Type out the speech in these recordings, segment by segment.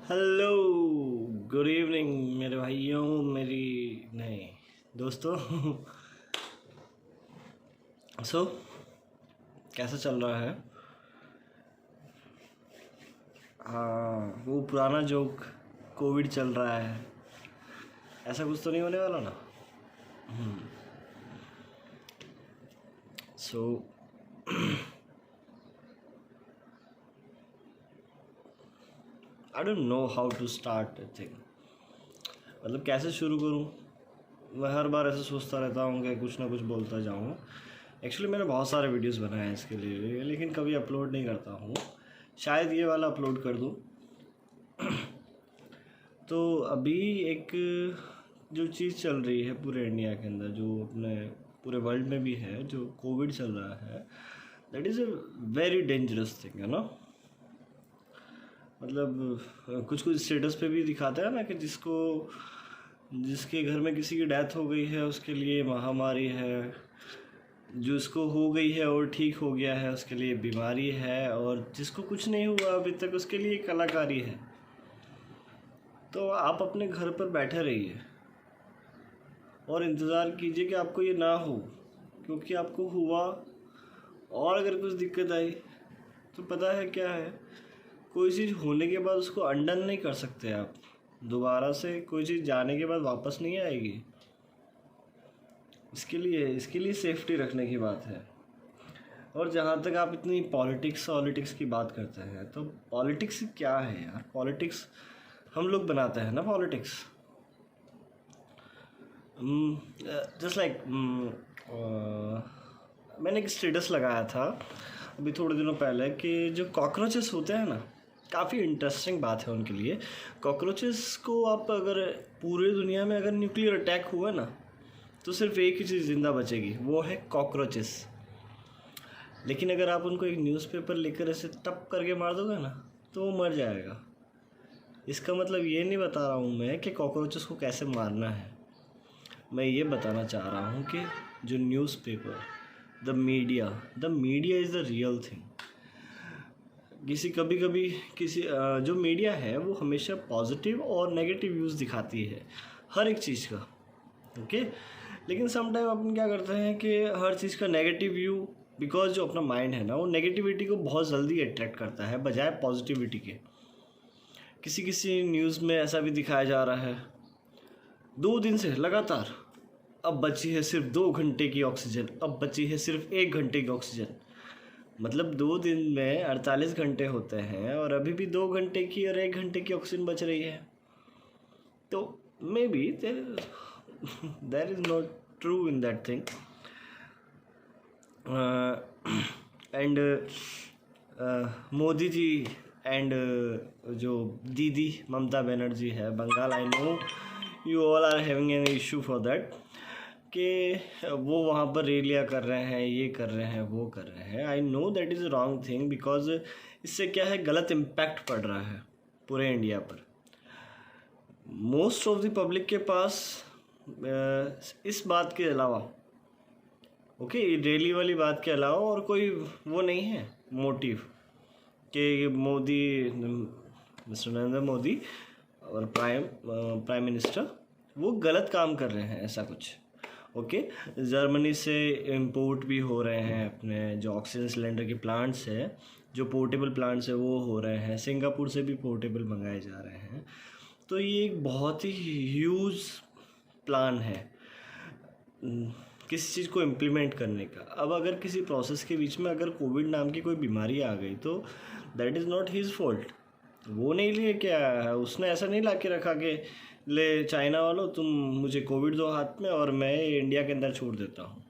Hello, good evening मेरे भाइयों, मेरी नहीं दोस्तों। सो कैसा चल रहा है? हाँ, वो पुराना जोक, कोविड चल रहा है, ऐसा कुछ तो नहीं होने वाला ना? So I don't know how to start thing, मतलब कैसे शुरू करूँ। मैं हर बार ऐसे सोचता रहता हूँ कि कुछ ना कुछ बोलता जाऊँ। एक्चुअली मैंने बहुत सारे वीडियोस बनाए हैं इसके लिए, लेकिन कभी अपलोड नहीं करता हूँ। शायद ये वाला अपलोड कर दूँ। तो अभी एक जो चीज़ चल रही है पूरे इंडिया के अंदर, जो अपने पूरे वर्ल्ड में भी है, जो कोविड चल रहा है, that is a very dangerous thing, है ना। मतलब कुछ कुछ स्टेटस पे भी दिखाता है ना कि जिसके घर में किसी की डेथ हो गई है उसके लिए महामारी है, जिसको हो गई है और ठीक हो गया है उसके लिए बीमारी है, और जिसको कुछ नहीं हुआ अभी तक उसके लिए कलाकारी है। तो आप अपने घर पर बैठे रहिए और इंतज़ार कीजिए कि आपको ये ना हो, क्योंकि आपको हुआ और अगर कुछ दिक्कत आई तो पता है क्या है, कोई चीज़ होने के बाद उसको अनडन नहीं कर सकते आप। दोबारा से कोई चीज़ जाने के बाद वापस नहीं आएगी। इसके लिए सेफ्टी रखने की बात है। और जहाँ तक आप इतनी पॉलिटिक्स की बात करते हैं, तो पॉलिटिक्स क्या है यार? पॉलिटिक्स हम लोग बनाते हैं ना पॉलिटिक्स। जस्ट लाइक मैंने एक स्टेटस लगाया था अभी थोड़े दिनों पहले कि जो कॉकरोचेस होते हैं ना, काफ़ी इंटरेस्टिंग बात है उनके लिए। कॉकरोचेस को आप अगर पूरे दुनिया में अगर न्यूक्लियर अटैक हुआ ना, तो सिर्फ एक ही चीज़ ज़िंदा बचेगी, वो है कॉकरोचेस। लेकिन अगर आप उनको एक न्यूज़पेपर लेकर ऐसे टप करके मार दोगे ना, तो वो मर जाएगा। इसका मतलब ये नहीं बता रहा हूँ मैं कि कॉकरोचेस को कैसे मारना है। मैं ये बताना चाह रहा हूँ कि जो newspaper, the media is the real thing. कभी कभी जो मीडिया है वो हमेशा पॉजिटिव और नेगेटिव व्यूज़ दिखाती है हर एक चीज़ का, ओके। लेकिन समटाइम अपन क्या करते हैं कि हर चीज़ का नेगेटिव व्यू, बिकॉज जो अपना माइंड है ना, वो नेगेटिविटी को बहुत जल्दी अट्रैक्ट करता है बजाय पॉजिटिविटी के। किसी न्यूज़ में ऐसा भी दिखाया जा रहा है, 2 दिन से लगातार, अब बची है सिर्फ 2 घंटे की ऑक्सीजन, अब बची है सिर्फ 1 घंटे की ऑक्सीजन। मतलब 2 दिन में 48 घंटे होते हैं और अभी भी 2 घंटे की और 1 घंटे की ऑक्सीजन बच रही है। तो maybe there is not true in that thing. And Modi ji and जो दीदी ममता बनर्जी है Bengal, I know you all are having an issue for that, कि वो वहाँ पर रैलियाँ कर रहे हैं, ये कर रहे हैं, वो कर रहे हैं। I know that is wrong thing, because इससे क्या है, गलत इम्पैक्ट पड़ रहा है पूरे इंडिया पर। मोस्ट ऑफ द पब्लिक के पास इस बात के अलावा, ओके, रैली वाली बात के अलावा और कोई वो नहीं है मोटिव कि मोदी, मिस्टर नरेंद्र मोदी और प्राइम मिनिस्टर वो गलत काम कर रहे हैं, ऐसा कुछ। ओके, जर्मनी से इंपोर्ट भी हो रहे हैं अपने जो ऑक्सीजन सिलेंडर के प्लांट्स है, जो पोर्टेबल प्लांट्स है वो हो रहे हैं, सिंगापुर से भी पोर्टेबल मंगाए जा रहे हैं। तो ये एक बहुत ही ह्यूज प्लान है किसी चीज़ को इम्प्लीमेंट करने का। अब अगर किसी प्रोसेस के बीच में अगर कोविड नाम की कोई बीमारी आ गई, तो that is not his fault. वो नहीं लिए क्या है, उसने ऐसा नहीं ला के रखा कि ले चाइना वालों तुम मुझे कोविड दो हाथ में और मैं इंडिया के अंदर छोड़ देता हूँ।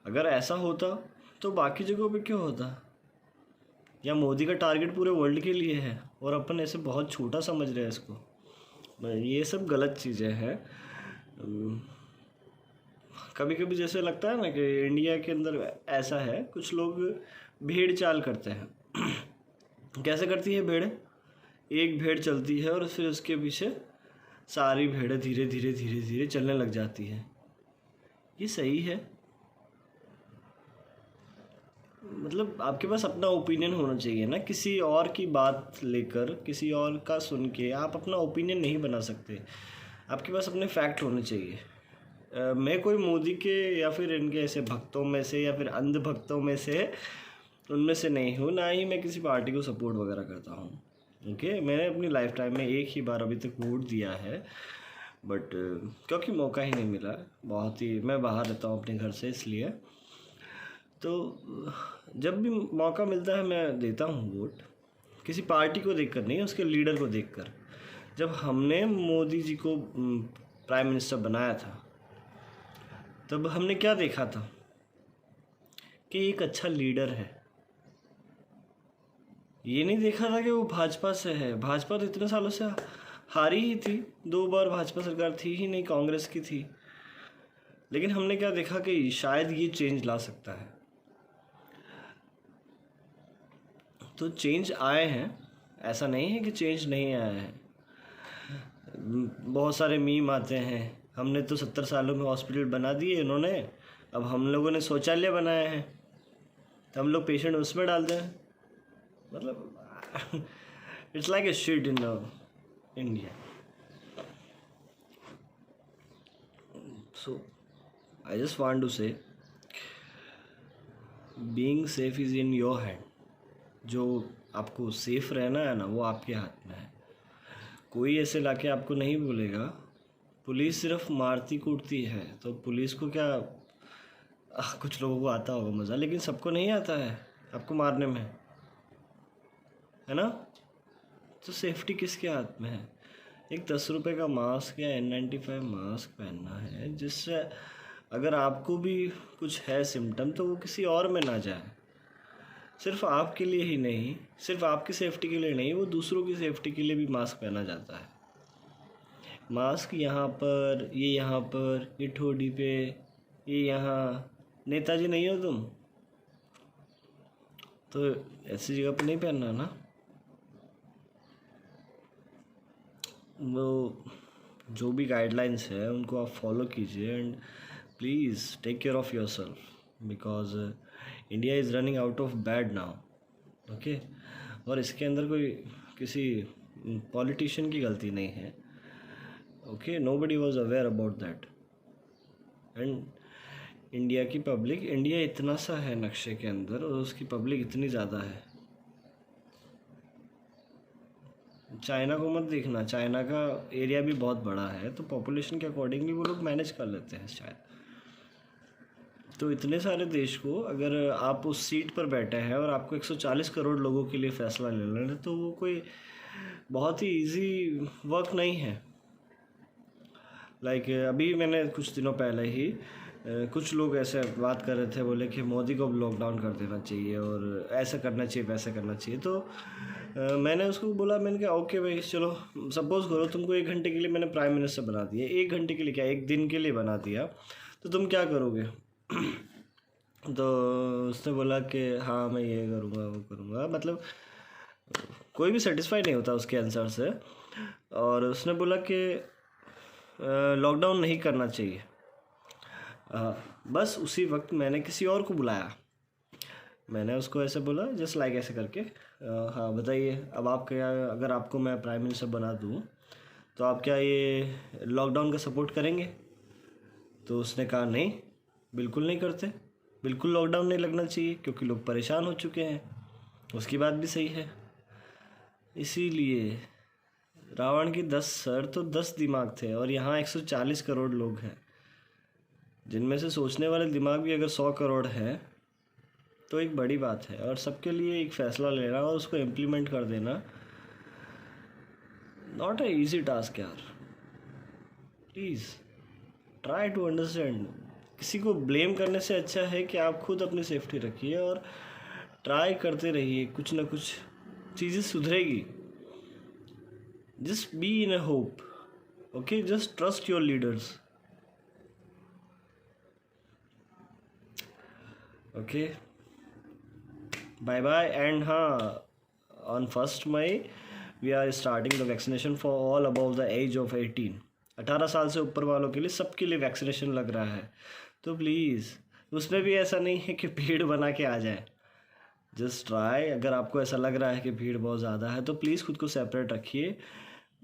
अगर ऐसा होता तो बाकी जगहों पे क्यों होता? या मोदी का टारगेट पूरे वर्ल्ड के लिए है और अपन ऐसे बहुत छोटा समझ रहे हैं इसको। ये सब गलत चीज़ें हैं। कभी कभी जैसे लगता है ना कि इंडिया के अंदर ऐसा है, कुछ लोग भेड़ चाल करते हैं। कैसे करती है भेड़? एक भेड़ चलती है और फिर उसके पीछे सारी भेड़ें धीरे धीरे धीरे धीरे चलने लग जाती हैं। ये सही है? मतलब आपके पास अपना ओपिनियन होना चाहिए ना, किसी और की बात लेकर, किसी और का सुन के आप अपना ओपिनियन नहीं बना सकते। आपके पास अपने फैक्ट होने चाहिए। मैं कोई मोदी के या फिर इनके ऐसे भक्तों में से या फिर अंध भक्तों में से उनमें से नहीं हूँ, ना ही मैं किसी पार्टी को सपोर्ट वगैरह करता हूँ। ओके, मैंने अपनी लाइफ टाइम में एक ही बार अभी तक वोट दिया है, बट क्योंकि मौका ही नहीं मिला, बहुत ही मैं बाहर रहता हूँ अपने घर से, इसलिए तो जब भी मौका मिलता है मैं देता हूँ वोट, किसी पार्टी को देखकर नहीं, उसके लीडर को देखकर। जब हमने मोदी जी को प्राइम मिनिस्टर बनाया था तब हमने क्या देखा था कि एक अच्छा लीडर है। ये नहीं देखा था कि वो भाजपा से है। भाजपा तो इतने सालों से हारी ही थी, 2 बार भाजपा सरकार थी ही नहीं, कांग्रेस की थी। लेकिन हमने क्या देखा कि शायद ये चेंज ला सकता है। तो चेंज आए हैं, ऐसा नहीं है कि चेंज नहीं आया है। बहुत सारे मीम आते हैं, हमने तो 70 सालों में हॉस्पिटल बना दिए इन्होंने, अब हम लोगों ने शौचालय बनाए हैं, तो हम लोग पेशेंट उसमें डाल दें। मतलब it's like a shit in India. So I just want to say being safe is in your hand. जो आपको सेफ रहना है ना, वो आपके हाथ में है। कोई ऐसे लाके आपको नहीं बोलेगा। पुलिस सिर्फ मारती कूटती है, तो पुलिस को क्या, कुछ लोगों को आता होगा मज़ा, लेकिन सबको नहीं आता है आपको मारने में, है ना। तो सेफ्टी किसके हाथ में है? एक 10 रुपये का मास्क या N95 मास्क पहनना है, जिससे अगर आपको भी कुछ है सिम्टम तो वो किसी और में ना जाए। सिर्फ आपके लिए ही नहीं, सिर्फ आपकी सेफ्टी के लिए नहीं, वो दूसरों की सेफ्टी के लिए भी मास्क पहना जाता है। मास्क यहाँ पर, ये यहाँ पर, ये ठोड़ी पे, ये यहाँ। नेताजी नहीं हो तुम तो ऐसी जगह पे नहीं पहनना ना। वो जो भी गाइडलाइंस है उनको आप फॉलो कीजिए, and please take care of yourself, because India is running out of bad now. Okay, और इसके अंदर कोई किसी पॉलिटिशियन की गलती नहीं है। Okay, nobody was aware about that. And India की पब्लिक, इंडिया इतना सा है नक्शे के अंदर और उसकी पब्लिक इतनी ज़्यादा है। चाइना को मत देखना, चाइना का एरिया भी बहुत बड़ा है, तो पॉपुलेशन के अकॉर्डिंगली वो लोग मैनेज कर लेते हैं शायद। तो इतने सारे देश को अगर आप उस सीट पर बैठे हैं और आपको 140 करोड़ लोगों के लिए फ़ैसला लेना है, तो वो कोई बहुत ही इजी वर्क नहीं है। लाइक अभी मैंने कुछ दिनों पहले ही कुछ लोग ऐसे बात कर रहे थे, बोले कि मोदी को लॉकडाउन कर देना चाहिए और ऐसा करना चाहिए, वैसा करना चाहिए। तो मैंने उसको बोला, मैंने कहा ओके भाई, चलो सपोज़ करो तुमको 1 घंटे के लिए मैंने प्राइम मिनिस्टर बना दिया, 1 घंटे के लिए क्या, 1 दिन के लिए बना दिया, तो तुम क्या करोगे? तो उसने बोला कि हाँ मैं ये करूँगा, वो करूँगा। मतलब कोई भी सेटिस्फाई नहीं होता उसके आंसर से। और उसने बोला कि लॉकडाउन नहीं करना चाहिए। बस उसी वक्त मैंने किसी और को बुलाया, मैंने उसको ऐसे बोला जस्ट लाइक ऐसे करके, हाँ बताइए अब आप क्या, अगर आपको मैं प्राइम मिनिस्टर बना दूँ तो आप क्या ये लॉकडाउन का सपोर्ट करेंगे? तो उसने कहा नहीं, बिल्कुल नहीं करते, बिल्कुल लॉकडाउन नहीं लगना चाहिए, क्योंकि लोग परेशान हो चुके हैं। उसकी बात भी सही है। इसीलिए रावण के 10 सर तो 10 दिमाग थे, और यहाँ 140 करोड़ लोग हैं, जिनमें से सोचने वाले दिमाग भी अगर 100 करोड़ है तो एक बड़ी बात है। और सबके लिए एक फ़ैसला लेना और उसको इम्प्लीमेंट कर देना नॉट अ ईजी टास्क यार। Please try to understand. किसी को ब्लेम करने से अच्छा है कि आप खुद अपनी सेफ्टी रखिए और ट्राई करते रहिए, कुछ ना कुछ चीज़ें सुधरेगी। Just be in a hope, okay, just trust your leaders, okay, bye bye. And हाँ, on 1 May we are starting the vaccination for all about the age of 18। 18 साल से ऊपर वालों के लिए, सबके लिए वैक्सीनेशन लग रहा है। तो प्लीज़, उसमें भी ऐसा नहीं है कि भीड़ बना के आ जाए, जस्ट ट्राई। अगर आपको ऐसा लग रहा है कि भीड़ बहुत ज़्यादा है तो प्लीज़ खुद को सेपरेट रखिए।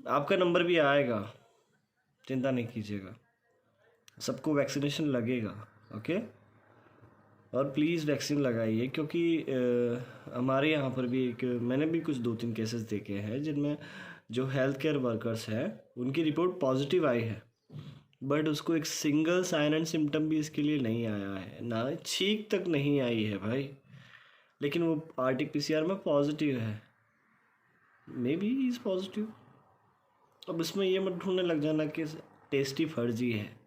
आपका नंबर भी आएगा, चिंता नहीं कीजिएगा। सबको वैक्सीनेशन लगेगा, ओके। और प्लीज़ वैक्सीन लगाइए, क्योंकि हमारे यहाँ पर भी मैंने भी कुछ 2-3 केसेस देखे हैं जिनमें जो हेल्थ केयर वर्कर्स हैं उनकी रिपोर्ट पॉजिटिव आई है, बट उसको एक सिंगल साइन एंड सिम्टम भी इसके लिए नहीं आया है, ना छींक तक नहीं आई है भाई, लेकिन वो RT-PCR में पॉजिटिव है। May be is positive. अब इसमें ये मत ढूंढने लग जाना कि टेस्टी फर्जी है।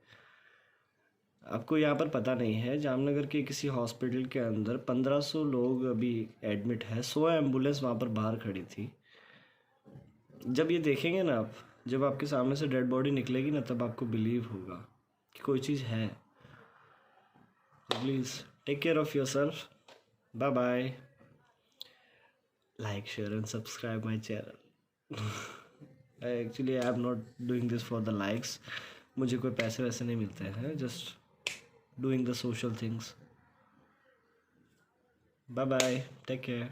आपको यहाँ पर पता नहीं है, जामनगर के किसी हॉस्पिटल के अंदर 1500 लोग अभी एडमिट है, 100 एम्बुलेंस वहाँ पर बाहर खड़ी थी। जब ये देखेंगे ना आप, जब आपके सामने से डेड बॉडी निकलेगी ना, तब आपको बिलीव होगा कि कोई चीज़ है। Please take care of yourself. Bye bye. Like, share and subscribe my channel. Actually I am not doing this for the likes. मुझे कोई पैसे वैसे नहीं मिलते हैं, just doing the social things. Bye bye, take care.